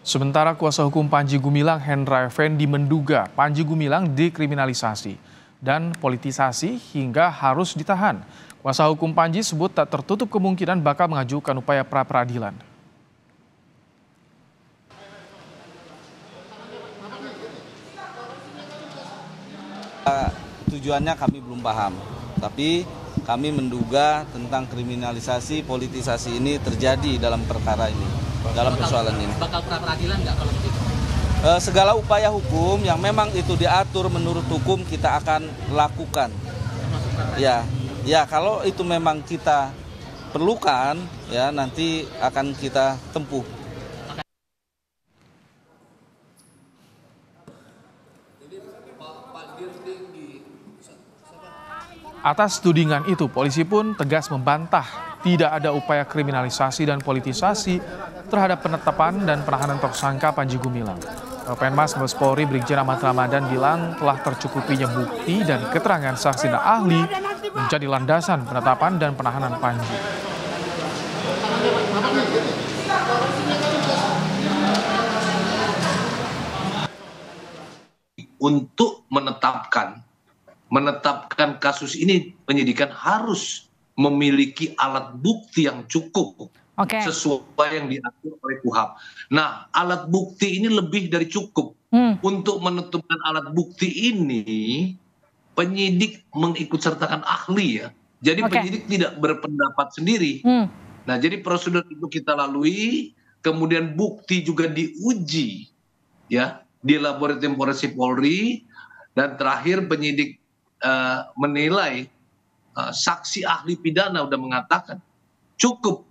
Sementara kuasa hukum Panji Gumilang Hendra Effendi menduga Panji Gumilang dikriminalisasi dan politisasi hingga harus ditahan. Kuasa hukum Panji sebut tak tertutup kemungkinan bakal mengajukan upaya pra-peradilan. Tujuannya kami belum paham, tapi kami menduga tentang kriminalisasi, politisasi ini terjadi dalam perkara ini, dalam persoalan ini. Bakal pra-peradilan nggak kalau begitu? Segala upaya hukum yang memang itu diatur menurut hukum kita akan lakukan. Ya kalau itu memang kita perlukan, ya nanti akan kita tempuh. Atas tudingan itu, polisi pun tegas membantah tidak ada upaya kriminalisasi dan politisasi terhadap penetapan dan penahanan tersangka Panji Gumilang. Penmas Mabes Polri Brigjen Ahmad Ramadan bilang telah tercukupinya bukti dan keterangan saksi dan ahli menjadi landasan penetapan dan penahanan Panji. Untuk menetapkan kasus ini, penyidikan harus memiliki alat bukti yang cukup sesuai yang diatur oleh KUHP. Nah, alat bukti ini lebih dari cukup. Untuk menentukan alat bukti ini, penyidik mengikutsertakan ahli ya. Jadi penyidik tidak berpendapat sendiri. Nah, jadi prosedur itu kita lalui, kemudian bukti juga diuji ya di laboratorium forensik Polri, dan terakhir penyidik menilai saksi ahli pidana sudah mengatakan cukup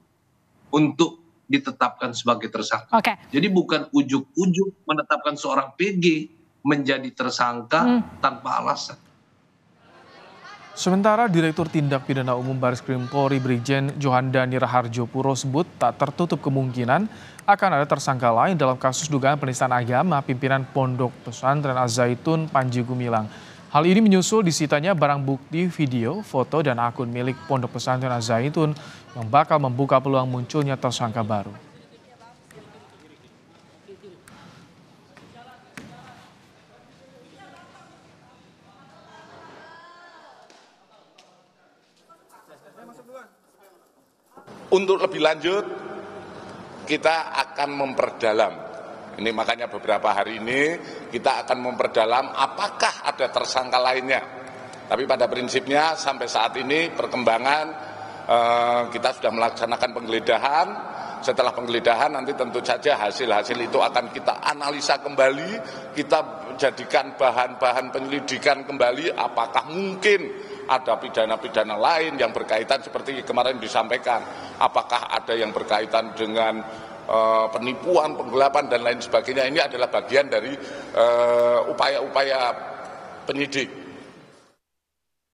untuk ditetapkan sebagai tersangka. Jadi bukan ujuk-ujuk menetapkan seorang PG menjadi tersangka tanpa alasan. Sementara Direktur Tindak Pidana Umum Bareskrim Polri Brigjen Johandani Raharjo Puro sebut tak tertutup kemungkinan akan ada tersangka lain dalam kasus dugaan penistaan agama pimpinan Pondok Pesantren Az-Zaitun Panji Gumilang. Hal ini menyusul disitanya barang bukti video, foto, dan akun milik Pondok Pesantren Az-Zaitun yang bakal membuka peluang munculnya tersangka baru. Untuk lebih lanjut, kita akan memperdalam. Ini makanya beberapa hari ini kita akan memperdalam apakah ada tersangka lainnya. Tapi pada prinsipnya sampai saat ini perkembangan kita sudah melaksanakan penggeledahan. Setelah penggeledahan nanti tentu saja hasil-hasil itu akan kita analisa kembali, kita jadikan bahan-bahan penyelidikan kembali apakah mungkin ada pidana-pidana lain yang berkaitan seperti kemarin disampaikan. Apakah ada yang berkaitan dengan penipuan, penggelapan, dan lain sebagainya. Ini adalah bagian dari upaya-upaya penyidik.